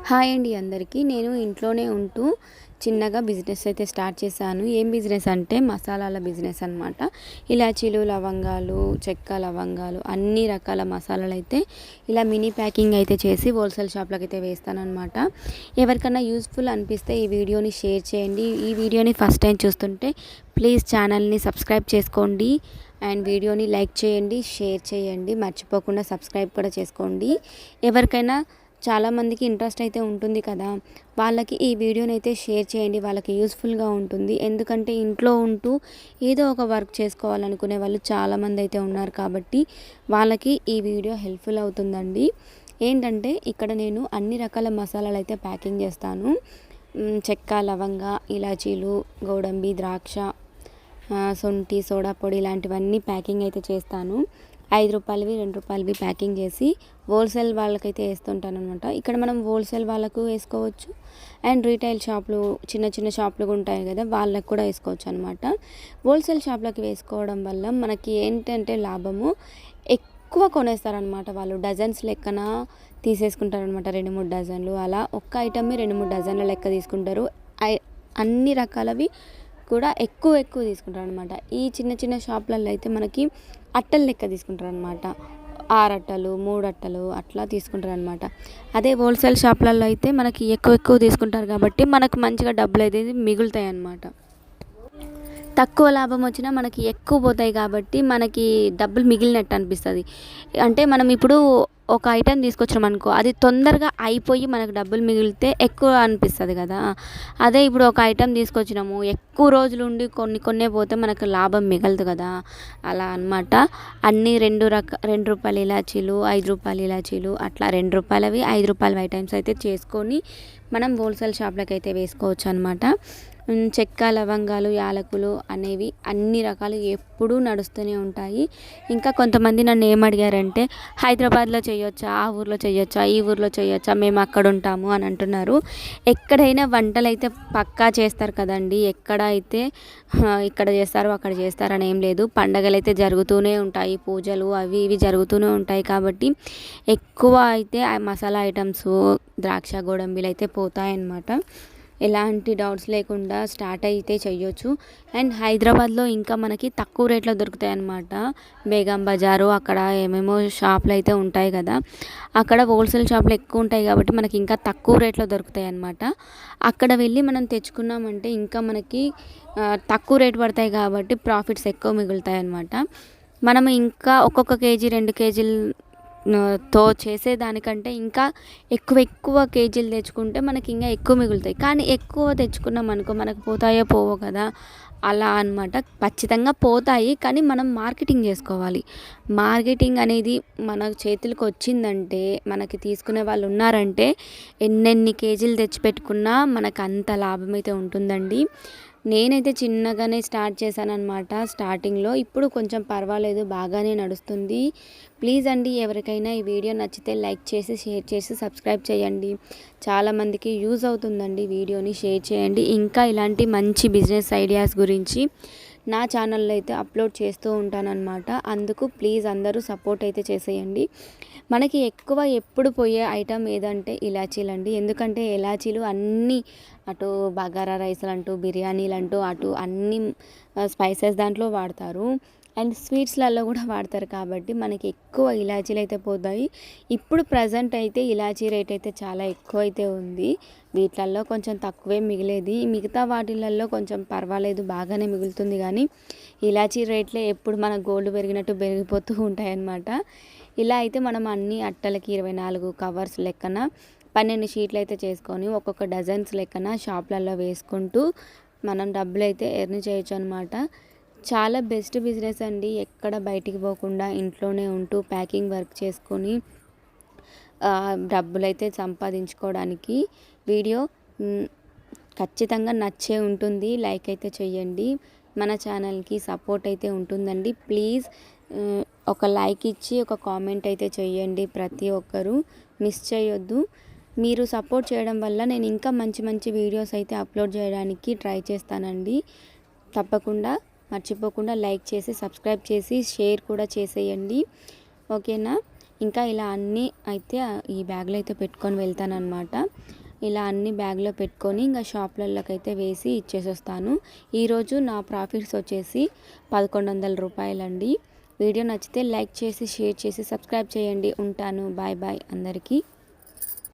Hi అండి అందరికీ. నేను ఇంట్లోనే ఉంటూ చిన్నగా బిజినెస్ అయితే స్టార్ట్ చేశాను. ఏం బిజినెస్ అంటే మసాలాల బిజినెస్ అనమాట. ఇలాచీలు, లవంగాలు, చెక్క, లవంగాలు అన్ని రకాల మసాలాలు అయితే ఇలా మినీ ప్యాకింగ్ అయితే చేసి హోల్సేల్ షాప్లకు అయితే వేస్తానన్నమాట. ఎవరికైనా యూస్ఫుల్ అనిపిస్తే ఈ వీడియోని షేర్ చేయండి. ఈ వీడియోని ఫస్ట్ టైం చూస్తుంటే ప్లీజ్ ఛానల్ని సబ్స్క్రైబ్ చేసుకోండి అండ్ వీడియోని లైక్ చేయండి, షేర్ చేయండి. మర్చిపోకుండా సబ్స్క్రైబ్ కూడా చేసుకోండి. ఎవరికైనా చాలామందికి ఇంట్రెస్ట్ అయితే ఉంటుంది కదా, వాళ్ళకి ఈ వీడియోని అయితే షేర్ చేయండి. వాళ్ళకి యూస్ఫుల్గా ఉంటుంది. ఎందుకంటే ఇంట్లో ఉంటూ ఏదో ఒక వర్క్ చేసుకోవాలనుకునే వాళ్ళు చాలామంది అయితే ఉన్నారు కాబట్టి వాళ్ళకి ఈ వీడియో హెల్ప్ఫుల్ అవుతుందండి. ఏంటంటే ఇక్కడ నేను అన్ని రకాల మసాలాలు అయితే ప్యాకింగ్ చేస్తాను. చెక్క, లవంగ, ఇలాచీలు, గోడంబి, ద్రాక్ష, శొంఠి, సోడా పొడి ఇలాంటివన్నీ ప్యాకింగ్ అయితే చేస్తాను. 5 రూపాయలవి, 2 రూపాయలవి ప్యాకింగ్ చేసి హోల్సేల్ వాళ్ళకైతే వేస్తుంటాను అనమాట. ఇక్కడ మనం హోల్సేల్ వాళ్ళకు వేసుకోవచ్చు అండ్ రీటైల్ షాపులు, చిన్న చిన్న షాపులు ఉంటాయి కదా, వాళ్ళకు కూడా వేసుకోవచ్చు అనమాట. హోల్సేల్ షాప్లకి వేసుకోవడం వల్ల మనకి ఏంటంటే లాభము, ఎక్కువ కొనేస్తారనమాట. వాళ్ళు డజన్స్ లెక్కన తీసేసుకుంటారనమాట. 2-3 డజన్లు అలా ఒక్క ఐటమ్ని 2-3 డజన్ల లెక్క తీసుకుంటారు. అన్ని రకాలవి కూడా ఎక్కువ తీసుకుంటారు అనమాట. ఈ చిన్న చిన్న షాపులలో అయితే మనకి అట్టలు లెక్క తీసుకుంటారు అనమాట. 6 అట్టలు, 3 అట్టలు అట్లా తీసుకుంటారు అనమాట. అదే హోల్సేల్ షాపులలో అయితే మనకి ఎక్కువ తీసుకుంటారు కాబట్టి మనకు మంచిగా డబ్బులు అయితే మిగులుతాయి అన్నమాట. తక్కువ లాభం వచ్చినా మనకి ఎక్కువ పోతాయి కాబట్టి మనకి డబ్బులు మిగిలినట్టు అనిపిస్తుంది. అంటే మనం ఇప్పుడు ఒక ఐటెం తీసుకొచ్చినాం అనుకో, అది తొందరగా అయిపోయి మనకు డబ్బులు మిగిలితే ఎక్కువ అనిపిస్తుంది కదా. అదే ఇప్పుడు ఒక ఐటెం తీసుకొచ్చినాము, ఎక్కువ రోజులు ఉండి కొన్నే పోతే మనకు లాభం మిగలదు కదా. అలా అన్నమాట. అన్నీ 2 రూపాయల ఇలాచీలు, 5 రూపాయల ఇలాచీలు అట్లా 2 రూపాయలవి, 5 రూపాయల ఐటమ్స్ అయితే చేసుకొని మనం హోల్సేల్ షాప్లకు అయితే వేసుకోవచ్చు అనమాట. చెక్క, లవంగాలు, యాలకులు అనేవి అన్ని రకాలు ఎప్పుడూ నడుస్తూనే ఉంటాయి. ఇంకా కొంతమంది నన్ను ఏమడిగారంటే, హైదరాబాద్లో చేయొచ్చా, ఆ ఊర్లో చేయొచ్చా, ఈ ఊర్లో చేయొచ్చా, మేము అక్కడ ఉంటాము అని అంటున్నారు. ఎక్కడైనా వంటలు అయితే పక్కా చేస్తారు కదండి. ఎక్కడ అయితే ఇక్కడ చేస్తారు అక్కడ చేస్తారని ఏం లేదు. పండగలు అయితే జరుగుతూనే ఉంటాయి, పూజలు అవి ఇవి జరుగుతూనే ఉంటాయి కాబట్టి ఎక్కువ అయితే మసాలా ఐటమ్స్, ద్రాక్ష, గోడంబిలు అయితే పోతాయన్నమాట. ఎలాంటి డౌట్స్ లేకుండా స్టార్ట్ అయితే చెయ్యొచ్చు. అండ్ హైదరాబాద్లో ఇంకా మనకి తక్కువ రేట్లో దొరుకుతాయి అన్నమాట. బేగం బజారు అక్కడ ఏమేమో షాపులు అయితే ఉంటాయి కదా, అక్కడ హోల్సేల్ షాపులు ఎక్కువ ఉంటాయి కాబట్టి మనకి ఇంకా తక్కువ రేట్లో దొరుకుతాయి అన్నమాట. అక్కడ వెళ్ళి మనం తెచ్చుకున్నామంటే ఇంకా మనకి తక్కువ రేటు పడతాయి కాబట్టి ప్రాఫిట్స్ ఎక్కువ మిగులుతాయి అన్నమాట. మనం ఇంకా ఒక్కొక్క కేజీ 2 కేజీలు తో చేసేదానికంటే ఇంకా ఎక్కువ కేజీలు తెచ్చుకుంటే మనకి ఇంకా ఎక్కువ మిగులుతాయి. కానీ ఎక్కువ తెచ్చుకున్నాం అనుకో మనకు పోతాయో పోవో కదా, అలా అన్నమాట. ఖచ్చితంగా పోతాయి కానీ మనం మార్కెటింగ్ చేసుకోవాలి. మార్కెటింగ్ అనేది మన చేతులకు వచ్చిందంటే, మనకి తీసుకునే వాళ్ళు ఉన్నారంటే ఎన్నెన్ని కేజీలు తెచ్చిపెట్టుకున్నా మనకు అంత లాభం అయితే ఉంటుందండి. నేనైతే చిన్నగానే స్టార్ట్ చేశానన్నమాట స్టార్టింగ్లో. ఇప్పుడు కొంచెం పర్వాలేదు, బాగానే నడుస్తుంది. ప్లీజ్ అండి, ఎవరికైనా ఈ వీడియో నచ్చితే లైక్ చేసి, షేర్ చేసి, సబ్స్క్రైబ్ చేయండి. చాలామందికి యూజ్ అవుతుందండి. వీడియోని షేర్ చేయండి. ఇంకా ఇలాంటి మంచి బిజినెస్ ఐడియాస్ గురించి నా ఛానల్లో అయితే అప్లోడ్ చేస్తూ ఉంటానన్నమాట. అందుకు ప్లీజ్ అందరూ సపోర్ట్ అయితే చేసేయండి. మనకి ఎక్కువ ఎప్పుడు పోయే ఐటమ్ ఏదంటే ఇలాచీలు అండి. ఎందుకంటే ఇలాచీలు అన్నీ అటు బగారా రైస్లు అంటూ, బిర్యానీలు అంటూ, అటు అన్ని స్పైసెస్ దాంట్లో వాడతారు అండ్ స్వీట్స్లలో కూడా వాడతారు కాబట్టి మనకి ఎక్కువ ఇలాచీలు అయితే పోతాయి. ఇప్పుడు ప్రజెంట్ అయితే ఇలాచీ రేట్ అయితే చాలా ఎక్కువ అయితే ఉంది. వీటిల్లో కొంచెం తక్కువే మిగిలేది, మిగతా వాటిలలో కొంచెం పర్వాలేదు, బాగానే మిగులుతుంది. కానీ ఇలాచీ రేట్లే ఎప్పుడు మన గోల్డ్ పెరిగినట్టు పెరిగిపోతూ ఉంటాయన్నమాట. ఇలా అయితే మనం అన్ని అట్టలకి 24 కవర్స్ లెక్కన 12 షీట్లు అయితే చేసుకొని ఒక్కొక్క డజన్స్ లెక్కన షాప్లలో వేసుకుంటూ మనం డబ్బులు అయితే ఎర్న్ చేయొచ్చు అనమాట. చాలా బెస్ట్ బిజినెస్ అండి. ఎక్కడ బయటికి పోకుండా ఇంట్లోనే ఉంటూ ప్యాకింగ్ వర్క్ చేసుకొని డబ్బులైతే సంపాదించుకోవడానికి వీడియో ఖచ్చితంగా నచ్చే ఉంటుంది. లైక్ అయితే చేయండి. మన ఛానల్కి సపోర్ట్ అయితే ఉంటుందండి. ప్లీజ్ ఒక లైక్ ఇచ్చి ఒక కామెంట్ అయితే చేయండి. ప్రతి ఒక్కరూ మిస్ చేయొద్దు. మీరు సపోర్ట్ చేయడం వల్ల నేను ఇంకా మంచి వీడియోస్ అయితే అప్లోడ్ చేయడానికి ట్రై చేస్తానండి. తప్పకుండా మర్చిపోకుండా లైక్ చేసి, సబ్స్క్రైబ్ చేసి, షేర్ కూడా చేసేయండి. ఓకేనా. ఇంకా ఇలా అన్నీ అయితే ఈ బ్యాగ్లో అయితే పెట్టుకొని వెళ్తానన్నమాట. ఇలా అన్ని బ్యాగ్లో పెట్టుకొని ఇంకా షాప్లలోకైతే వేసి ఇచ్చేసి వస్తాను. ఈరోజు నా ప్రాఫిట్స్ వచ్చేసి 1100 రూపాయలండి. వీడియో నచ్చితే లైక్ చేసి షేర్ చేసి సబ్స్క్రైబ్ చేయండి. ఉంటాను. బాయ్ బాయ్ అందరికీ.